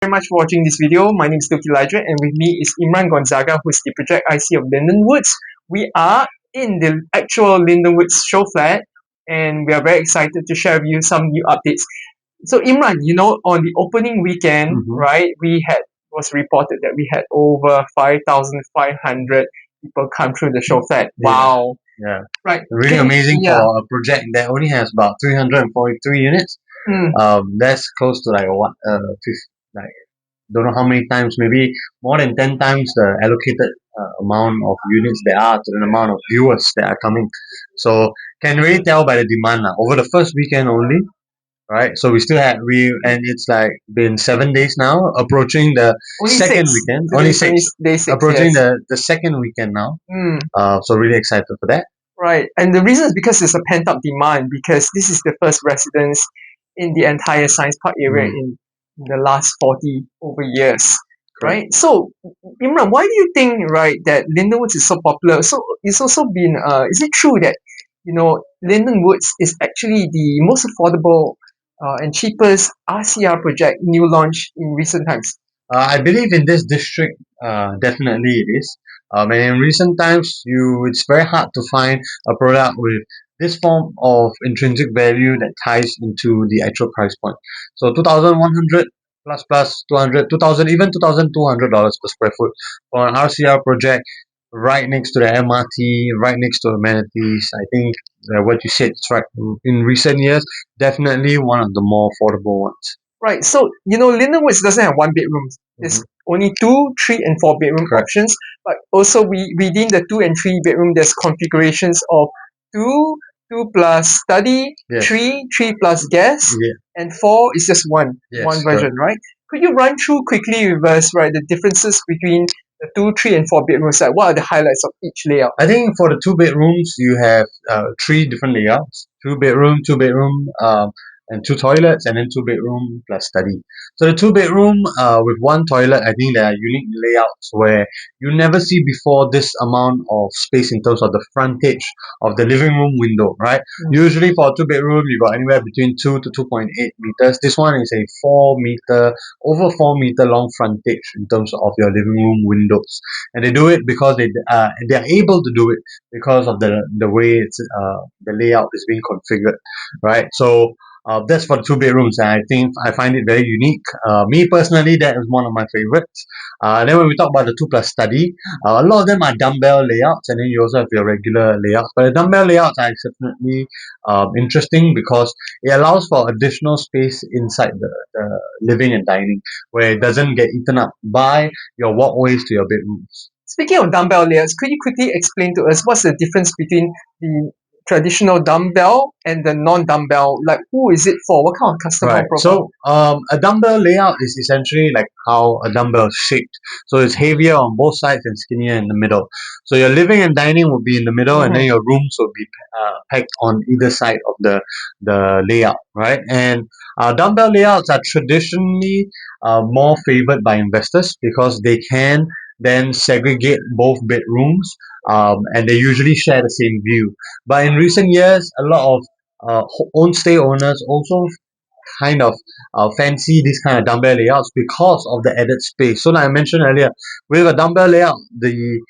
Very much for watching this video. My name is Dr. Elijah, and with me is Imran Gonzaga, who is the project IC of LyndenWoods. We are in the actual LyndenWoods show flat, and we are very excited to share with you some new updates. So Imran, on the opening weekend, right, was reported that we had over 5,500 people come through the show flat. Wow. Yeah. Right. Really amazing for a project that only has about 343 units. That's close to don't know how many times, maybe more than 10 times the allocated amount of units there are to the amount of viewers that are coming. So can really tell by the demand over the first weekend only, right? So and it's like been 7 days now, approaching the Only second six. weekend. Today Only is six, day six, approaching yes. the second weekend now. Mm. So really excited for that. Right. And the reason is because there's a pent up demand, because this is the first residence in the entire science park area in the last 40 over years. Right. So Imran, why do you think, right, that LyndenWoods is so popular? So it's also been is it true that LyndenWoods is actually the most affordable and cheapest RCR project new launch in recent times? I believe in this district, definitely it is. And in recent times, it's very hard to find a product with this form of intrinsic value that ties into the actual price point. So 2,100 plus 200, 2,000, even $2,200 per square foot for an RCR project right next to the MRT, right next to amenities. I think what you said is right. In recent years, definitely one of the more affordable ones. Right. So, LyndenWoods doesn't have one bedroom. There's only 2, 3, and 4 bedroom options. But also, within the 2 and 3 bedroom, there's configurations of 2, 2 plus study, 3, 3 plus guest, and 4 is just one version, right? Could you run through quickly with us, right, the differences between the 2, 3, and 4 bedrooms? Like, what are the highlights of each layout? I think for the 2 bedrooms, you have 3 different layouts: 2 bedroom, 2 bedroom, and 2 toilets, and then 2 bedroom plus study. So the 2 bedroom with 1 toilet, I think there are unique layouts where you never see before this amount of space in terms of the frontage of the living room window, right? Usually for a 2 bedroom, you got anywhere between 2 to 2.8 meters. This one is a over 4 meter long frontage in terms of your living room windows, and they do it because they are able to do it because of the way the layout is being configured, right? So that's for the 2 bedrooms, and I think I find it very unique. Me personally, that is one of my favorites. Then when we talk about the 2 plus study, a lot of them are dumbbell layouts, and then you also have your regular layouts. But the dumbbell layouts are definitely interesting because it allows for additional space inside the living and dining, where it doesn't get eaten up by your walkways to your bedrooms. Speaking of dumbbell layouts, could you quickly explain to us what's the difference between the traditional dumbbell and the non-dumbbell? Like, who is it for? What kind of customer profile? So a dumbbell layout is essentially like how a dumbbell is shaped. So it's heavier on both sides and skinnier in the middle. So your living and dining will be in the middle, and then your rooms will be packed on either side of the layout, right? And dumbbell layouts are traditionally more favored by investors because they can then segregate both bedrooms, and they usually share the same view. But in recent years, a lot of own stay owners also kind of fancy this kind of dumbbell layouts because of the added space. So like I mentioned earlier, with a dumbbell layout, the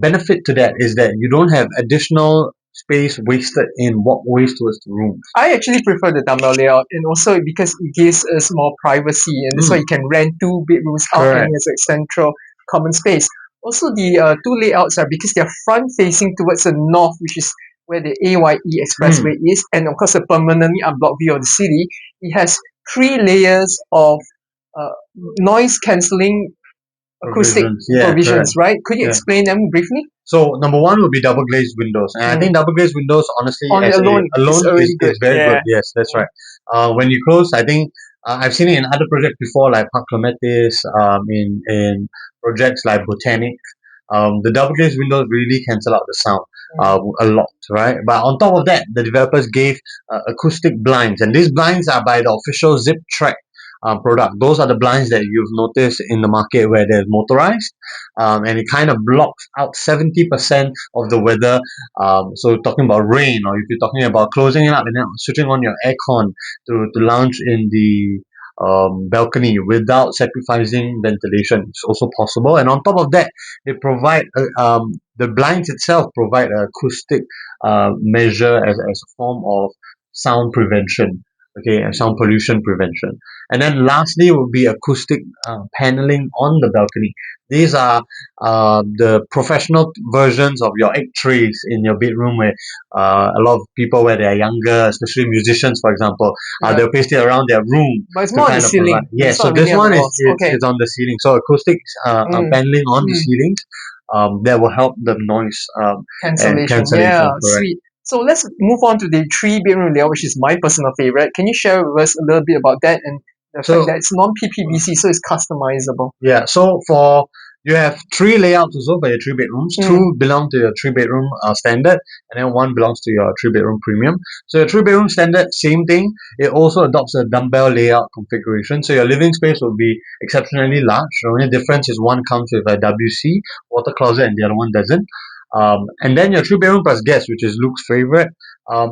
benefit to that is that you don't have additional space wasted in walkways towards the rooms. I actually prefer the dumbbell layout, and also because it gives us more privacy, and that's why you can rent 2 bedrooms out and it's a central common space. Also, the 2 layouts are because they're front facing towards the north, which is where the AYE expressway is, and of course a permanently unblocked view of the city. It has 3 layers of noise cancelling acoustic provisions, right? Could you explain them briefly? So number 1 would be double glazed windows, and I think double glazed windows, honestly, alone is very good. Yes, that's right. When you close, I think I've seen it in other projects before, like Park Clematis, in projects like Botanic. The double glazed windows really cancel out the sound a lot, right? But on top of that, the developers gave acoustic blinds, and these blinds are by the official Zip Track product. Those are the blinds that you've noticed in the market where they're motorized, and it kind of blocks out 70% of the weather. So talking about rain, or if you're talking about closing it up and then switching on your aircon to lounge in the balcony without sacrificing ventilation. It's also possible. And on top of that, they provide the blinds itself provide an acoustic measure as a form of sound prevention. Okay, and sound pollution prevention. And then lastly will be acoustic paneling on the balcony. These are the professional versions of your egg trays in your bedroom, where a lot of people, where they are younger, especially musicians, for example, they'll paste it around their room But it's to more on the kind of ceiling. provide. Yeah, It's so not this really on the one walls. Okay. is on the ceiling. So acoustic Mm. paneling on the Mm. ceilings that will help the noise Cancellation. cancellation. Yeah, Correct. sweet. So let's move on to the three bedroom layout, which is my personal favorite. Can you share with us a little bit about that and the So fact that it's non-PPVC, so it's customizable? yeah, so for you have three layouts also for your three bedrooms. Two belong to your three bedroom standard, and then one belongs to your three bedroom premium. So your three bedroom standard, same thing. It also adopts a dumbbell layout configuration. So your living space will be exceptionally large. The only difference is one comes with a WC water closet, and the other one doesn't. And then your three bedroom plus guest, which is Luke's favorite,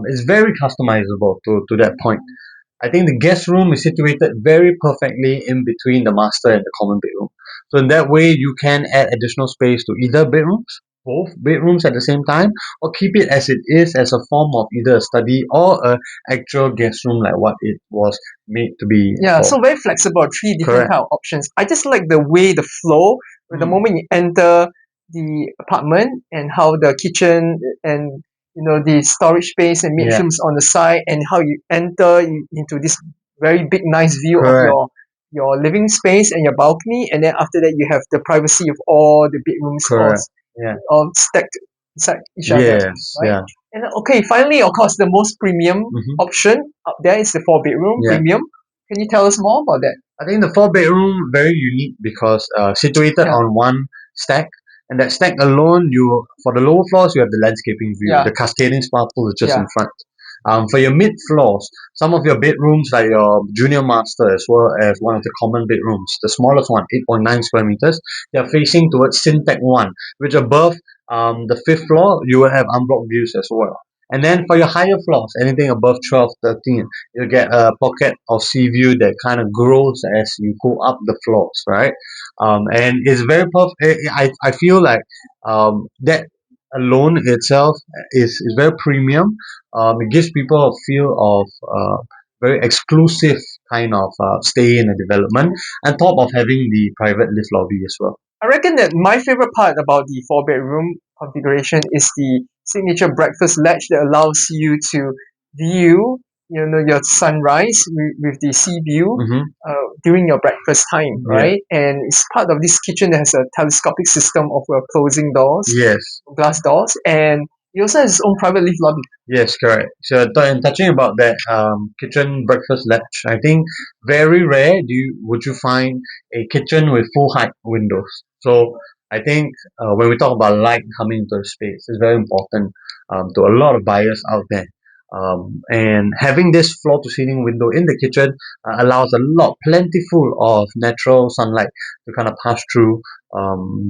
is very customizable to that point. I think the guest room is situated very perfectly in between the master and the common bedroom. So in that way, you can add additional space to either bedrooms, both bedrooms at the same time, or keep it as it is as a form of either a study or a actual guest room like what it was made to be. Yeah, for. so very flexible, three different Correct. kind of options. I just like the way the flow, the moment you enter the apartment and how the kitchen and the storage space and Yeah. bedrooms on the side and how you enter into this very big nice view of Correct. your living space and your balcony, and then after that you have the privacy of all the bedrooms Correct. Yeah. all stacked beside each other, Yes. right? Yeah. And okay, finally, of course, the most premium Mhm. option up there is the four bedroom Yeah. premium. Can you tell us more about that? I think the four bedroom very unique because situated Yeah. on one stack, and that stack alone, you for the lower floors you have the landscaping view. Yeah. The cascading spa pool is just Yeah. in front. For your mid floors, some of your bedrooms like your junior master as well as one of the common bedrooms, the smallest one, 8.9 square meters, they are facing towards Syntec 1, which above the fifth floor you will have unblocked views as well. And then for your higher floors, anything above 12, 13, you get a pocket of sea view that kind of grows as you go up the floors, right? And it's very perfect. I feel like that alone itself is very premium. It gives people a feel of very exclusive kind of stay in a development, on top of having the private lift lobby as well. I reckon that my favorite part about the four bedroom configuration is the signature breakfast ledge that allows you to view your sunrise with the sea view Mm-hmm. during your breakfast time, Yeah. right? And it's part of this kitchen that has a telescopic system of closing doors, Yes. glass doors, and it also has its own private lift lobby. Yes, correct. So, in touching about that kitchen breakfast ledge, I think very rare would you find a kitchen with full height windows. So, I think when we talk about light coming into the space, it's very important to a lot of buyers out there. And having this floor to ceiling window in the kitchen allows plentiful of natural sunlight to kind of pass through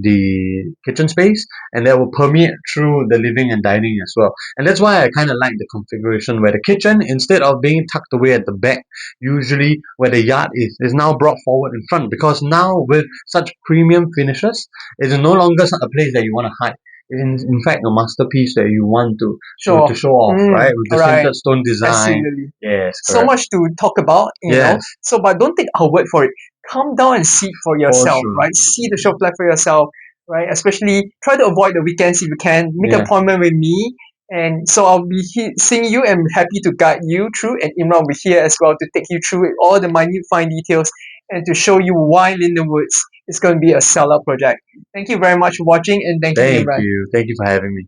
the kitchen space, and that will permeate through the living and dining as well. And that's why I kind of like the configuration where the kitchen, instead of being tucked away at the back, usually where the yard is now brought forward in front. Because now with such premium finishes, it is no longer a place that you want to hide. In fact, a masterpiece that you want to show off, right? With the sintered stone design. Absolutely. Yes, So correct. much to talk about, Yes. So, but don't take our word for it. Come down and see it for yourself, sure. right? See the show flat for yourself, right? Especially try to avoid the weekends if you can. Make an Yeah. appointment with me. And so I'll be seeing you and happy to guide you through. And Imran will be here as well to take you through it, all the minute fine details and to show you why LyndenWoods is going to be a sellout project. Thank you very much for watching, and thank you, Imran. Thank you for having me.